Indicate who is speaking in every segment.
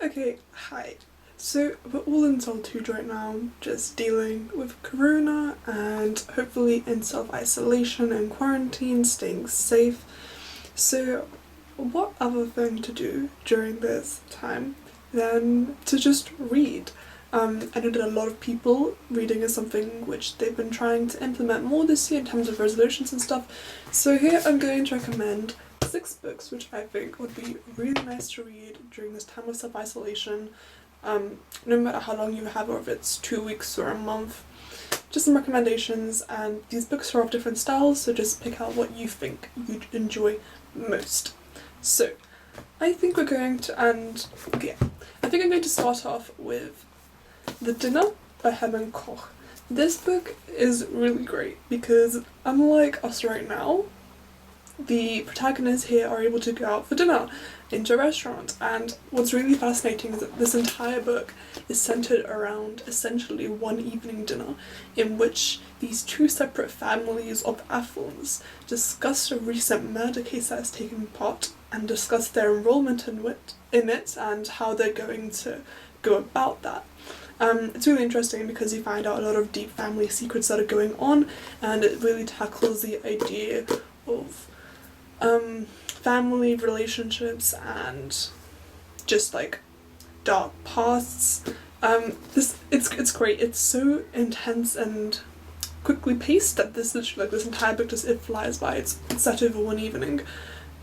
Speaker 1: Okay, hi. So we're all in solitude right now, just dealing with corona and hopefully in self-isolation and quarantine, staying safe. So what other thing to do during this time than to just read? I know that a lot of people, reading is something which they've been trying to implement more this year in terms of resolutions and stuff. So here I'm going to recommend 6 books which I think would be really nice to read during this time of self-isolation, no matter how long you have, or if it's 2 weeks or a month. Just some recommendations, and these books are of different styles, so just pick out what you think you'd enjoy most. So I think we're going to, I think I'm going to start off with The Dinner by Herman Koch. This book is really great because unlike us right now, the protagonists here are able to go out for dinner into a restaurant, and what's really fascinating is that this entire book is centered around essentially one evening dinner in which these 2 separate families of affluence discuss a recent murder case that has taken part and discuss their involvement in it and how they're going to go about that. It's really interesting because you find out a lot of deep family secrets that are going on, and it really tackles the idea of family relationships and just like dark pasts. It's great. It's so intense and quickly paced that this entire book just it flies by. It's set over one evening.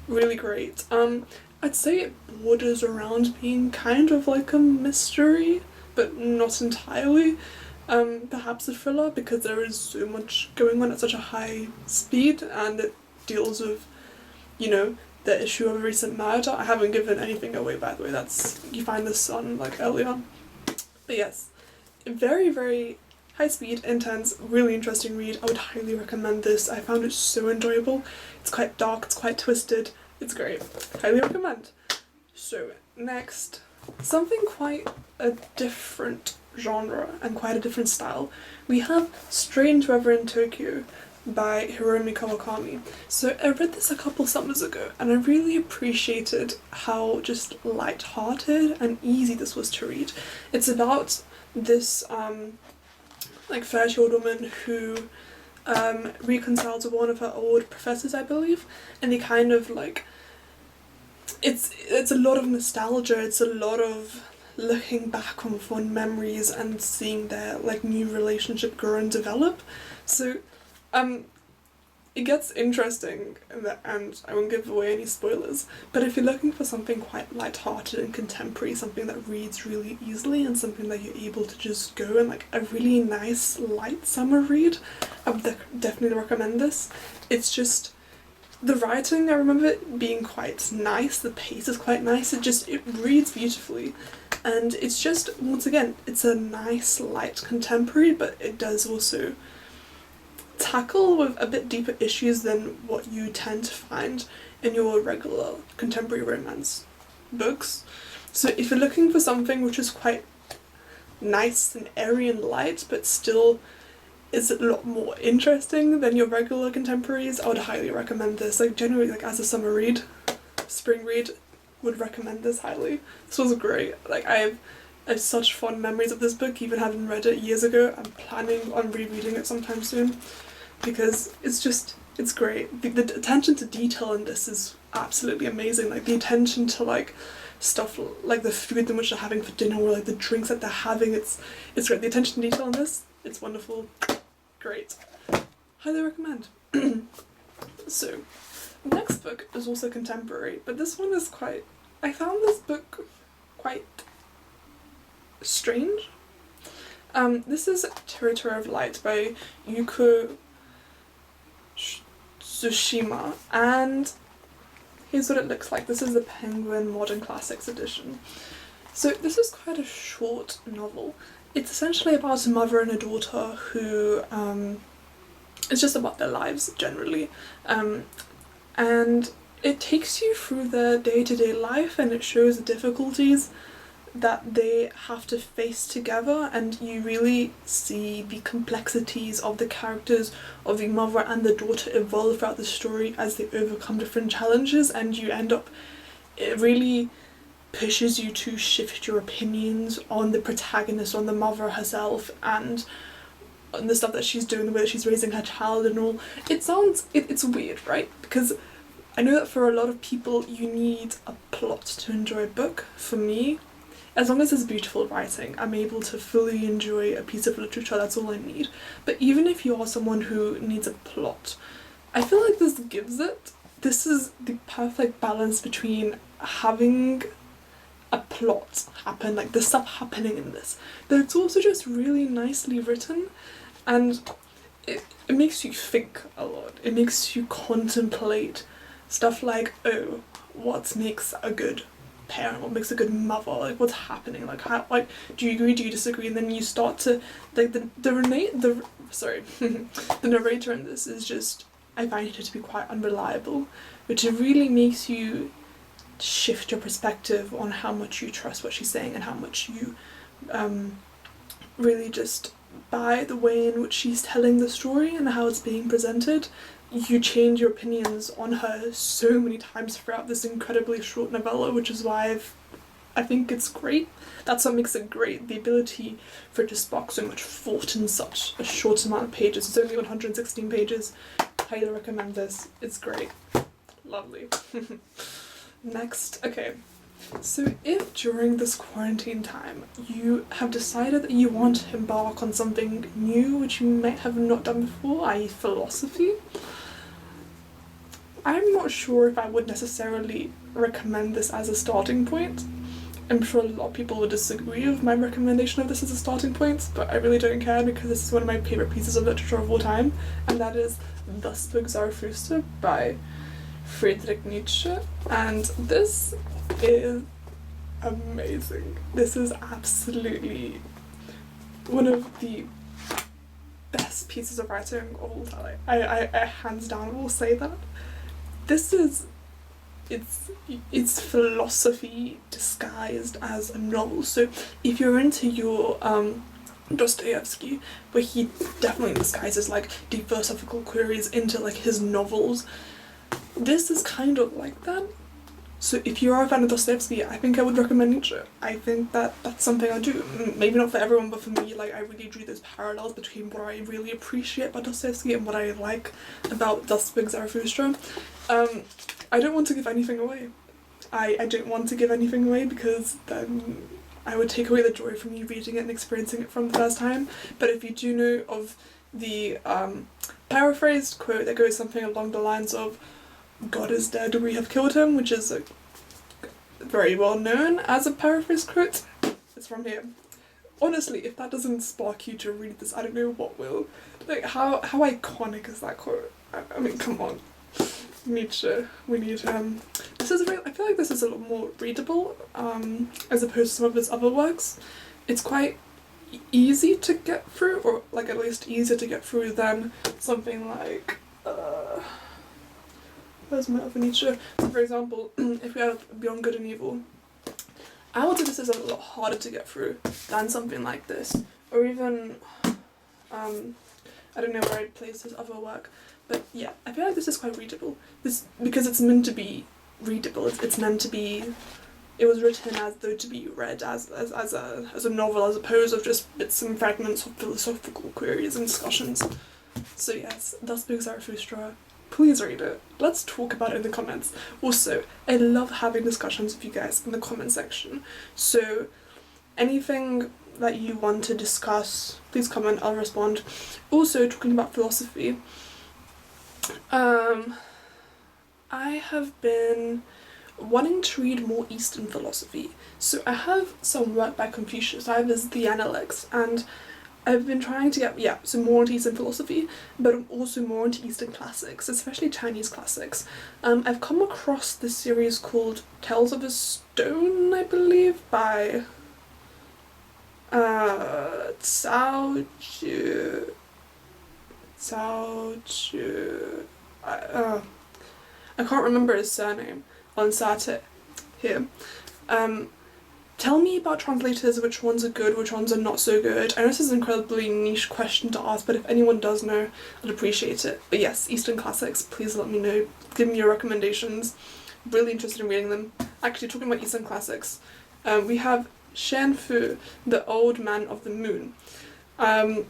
Speaker 1: Really great. I'd say it borders around being kind of like a mystery, but not entirely. Perhaps a thriller, because there is so much going on at such a high speed, and it deals with, the issue of a recent murder. I haven't given anything away, by the way. You find this on early on. But yes, very, very high speed, intense, really interesting read. I would highly recommend this. I found it so enjoyable. It's quite dark, it's quite twisted, it's great. Highly recommend. So next, something quite a different genre and quite a different style. We have Strange Weather in Tokyo by Hiromi Kawakami. So I read this a couple summers ago, and I really appreciated how just light-hearted and easy this was to read. It's about this 30-year-old woman who reconciles with one of her old professors, I believe, and they kind of it's a lot of nostalgia, it's a lot of looking back on fond memories and seeing their new relationship grow and develop. So it gets interesting in the end. I won't give away any spoilers, but if you're looking for something quite light-hearted and contemporary, something that reads really easily and something that you're able to just go and a really nice light summer read, I would definitely recommend this. It's just the writing, I remember it being quite nice, the pace is quite nice, it reads beautifully, and it's just, once again, it's a nice light contemporary, but it does also tackle with a bit deeper issues than what you tend to find in your regular contemporary romance books. So if you're looking for something which is quite nice and airy and light, but still is a lot more interesting than your regular contemporaries, I would highly recommend this. Generally, as a summer read, spring read, would recommend this highly. This was great. I have such fond memories of this book, even having read it years ago. I'm planning on rereading it sometime soon, because it's great. The attention to detail in this is absolutely amazing. The attention to stuff like the food in which they're having for dinner, or the drinks that they're having, it's great. The attention to detail in this, it's wonderful. Great. Highly recommend. So, the next book is also contemporary, but this one is I found this book quite strange. This is Territory of Light by Yuko Tsushima, and here's what it looks like. This is the Penguin Modern Classics edition. So this is quite a short novel. It's essentially about a mother and a daughter who, it's just about their lives generally, and it takes you through their day-to-day life, and it shows the difficulties that they have to face together, and you really see the complexities of the characters of the mother and the daughter evolve throughout the story as they overcome different challenges, and you end up really pushes you to shift your opinions on the protagonist, on the mother herself, and on the stuff that she's doing, the way that she's raising her child and all. It's weird, right? Because I know that for a lot of people you need a plot to enjoy a book. For me, as long as there's beautiful writing, I'm able to fully enjoy a piece of literature. That's all I need. But even if you are someone who needs a plot, I feel like this gives it. This is the perfect balance between having a plot happen, like there's stuff happening in this, but it's also just really nicely written, and it makes you think a lot. It makes you contemplate stuff like, oh, what makes a good parent, what makes a good mother, like what's happening, like how, like, do you agree, do you disagree, and then you start to, like, the narrator in this is just, I find her to be quite unreliable, which it really makes you shift your perspective on how much you trust what she's saying and how much you really just buy the way in which she's telling the story and how it's being presented. You change your opinions on her so many times throughout this incredibly short novella, which is why I think it's great. That's what makes it great, the ability for it to spark so much thought in such a short amount of pages. It's only 116 pages. Highly recommend this. It's great. Lovely. Next, okay, so if during this quarantine time you have decided that you want to embark on something new which you might have not done before, i.e. philosophy, I'm not sure if I would necessarily recommend this as a starting point. I'm sure a lot of people would disagree with my recommendation of this as a starting point, but I really don't care because this is one of my favourite pieces of literature of all time, and that is Thus Spoke Zarathustra by Friedrich Nietzsche, and this is amazing. This is absolutely one of the best pieces of writing of all time. I hands down will say that. This is, it's philosophy disguised as a novel. So if you're into your Dostoevsky, where he definitely disguises like deep philosophical queries into like his novels, this is kind of like that. So if you are a fan of Dostoevsky, I think I would recommend Nietzsche. I think that that's something I do. Maybe not for everyone, but for me, like, I really drew those parallels between what I really appreciate about Dostoevsky and what I like about Thus Spoke Zarathustra. I don't want to give anything away. I don't want to give anything away because then I would take away the joy from you reading it and experiencing it from the first time. But if you do know of the paraphrased quote that goes something along the lines of, "God is dead, we have killed him," which is very well known as a paraphrase quote, it's from here. Honestly, if that doesn't spark you to read this, I don't know what will. Like, how iconic is that quote? I mean, come on. Nietzsche, we need this is I feel like this is a lot more readable as opposed to some of his other works. It's quite easy to get through, or like at least easier to get through than something like where's my other Nietzsche? So for example, if we have Beyond Good and Evil, I would say this is a lot harder to get through than something like this, or even I don't know where I'd place his other work, but yeah, I feel like this is quite readable. This, because it's meant to be readable. It's meant to be. It was written as though to be read as a novel, as opposed to just bits and fragments of philosophical queries and discussions. So yes, Thus Spoke Zarathustra. Please read it. Let's talk about it in the comments. Also, I love having discussions with you guys in the comment section. So anything that you want to discuss, please comment, I'll respond. Also, talking about philosophy, I have been wanting to read more Eastern philosophy. So I have some work by Confucius. I have his The Analects, and I've been trying to get, so more into Eastern philosophy, but also more into Eastern classics, especially Chinese classics. I've come across this series called Tales of a Stone, I believe, by Cao Zhu. I can't remember his surname on Sate here. Tell me about translators, which ones are good, which ones are not so good. I know this is an incredibly niche question to ask, but if anyone does know, I'd appreciate it. But yes, Eastern classics, please let me know. Give me your recommendations. Really interested in reading them. Actually, talking about Eastern classics, we have Shen, the Old Man of the Moon. I'm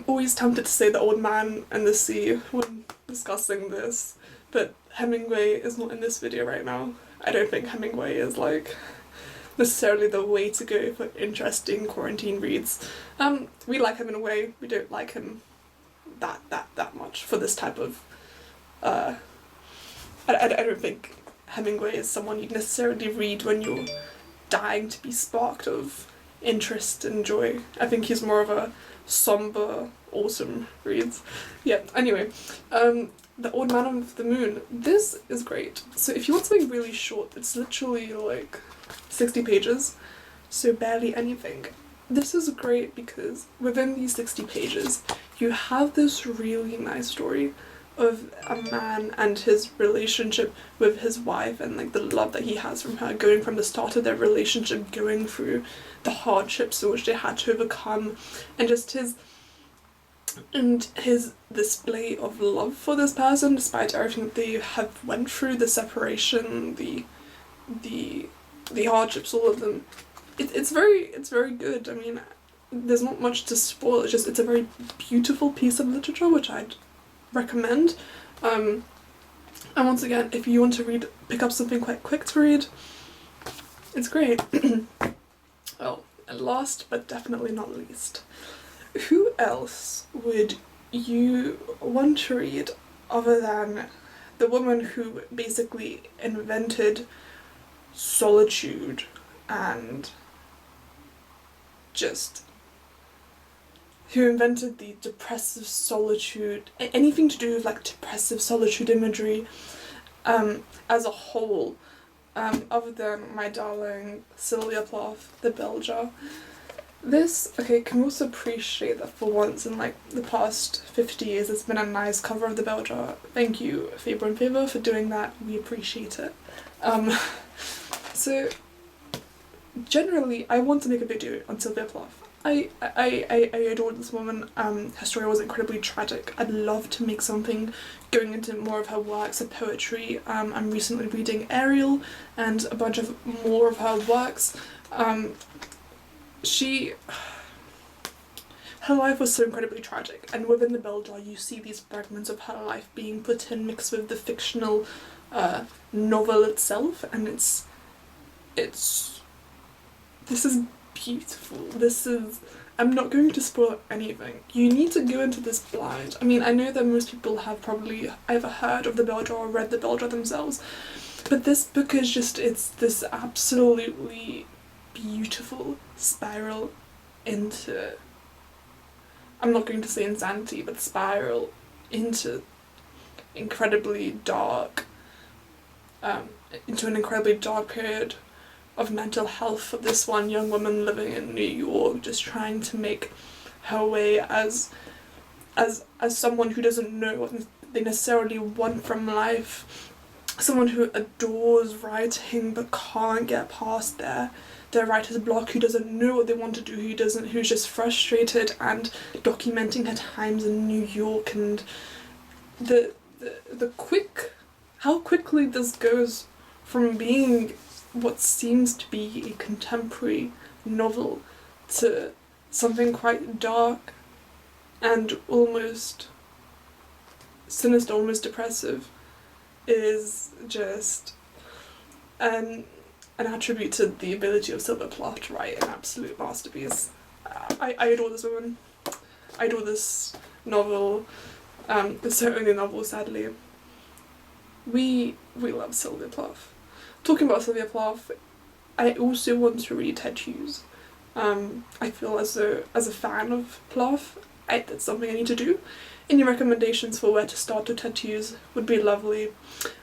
Speaker 1: always tempted to say The Old Man and the Sea when discussing this, but Hemingway is not in this video right now. I don't think Hemingway is like necessarily the way to go for interesting quarantine reads. We like him in a way, we don't like him that much for this type of I don't think Hemingway is someone you'd necessarily read when you're dying to be sparked of interest and joy. I think he's more of a somber, awesome reads. Yeah, anyway, The Old Man of the Moon. This is great. So if you want something really short, it's literally like 60 pages, so barely anything. This is great because within these 60 pages, you have this really nice story of a man and his relationship with his wife and like the love that he has from her, going from the start of their relationship, going through the hardships in which they had to overcome, and just his display of love for this person despite everything that they have went through, the separation, the hardships, all of them. It's very good. I mean, there's not much to spoil. It's a very beautiful piece of literature which I'd recommend. And once again, if you want to pick up something quite quick to read, it's great. Well, and last but definitely not least, who else would you want to read other than the woman who basically invented solitude and who invented the depressive solitude, anything to do with like depressive solitude imagery as a whole, other than my darling Sylvia Plath, the bell jar. This, okay, can also appreciate that for once in like the past 50 years it's been a nice cover of the bell jar. Thank you, Faber and Faber, for doing that. We appreciate it. So generally, I want to make a video on Sylvia Plath. I adore this woman. Her story was incredibly tragic. I'd love to make something going into more of her works, her poetry. I'm recently reading Ariel and a bunch of more of her works. Her life was so incredibly tragic, and within the bell jar you see these fragments of her life being put in, mixed with the fictional novel itself, and this is beautiful. I'm not going to spoil anything. You need to go into this blind. I mean, I know that most people have probably either heard of the bell jar or read the bell jar themselves, but this book is it's this absolutely beautiful spiral into, I'm not going to say insanity, but spiral into incredibly dark, into an incredibly dark period of mental health for this one young woman living in New York, just trying to make her way as someone who doesn't know what they necessarily want from life, someone who adores writing but can't get past their writer's block, who doesn't know what they want to do, who's just frustrated, and documenting her times in New York, and how quickly this goes from being what seems to be a contemporary novel to something quite dark and almost sinister, almost depressive, is just an attribute to the ability of Sylvia Plath to write an absolute masterpiece. I adore this woman. I adore this novel. It's her only novel, sadly. We love Sylvia Plath. Talking about Sylvia Plath, I also want to read Ted Hughes. I feel as a fan of Plath, that's something I need to do. Any recommendations for where to start with Ted Hughes would be lovely.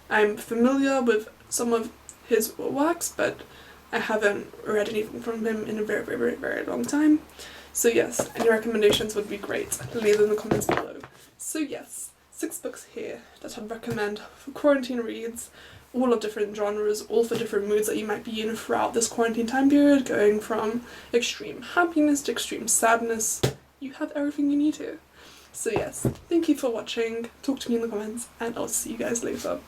Speaker 1: I'm familiar with some of his works, but I haven't read anything from him in a very, very, very, very long time. So yes, any recommendations would be great. Leave them in the comments below. So yes, 6 books here that I'd recommend for quarantine reads, all of different genres, all for different moods that you might be in throughout this quarantine time period, going from extreme happiness to extreme sadness. You have everything you need here. So yes, thank you for watching, talk to me in the comments, and I'll see you guys later.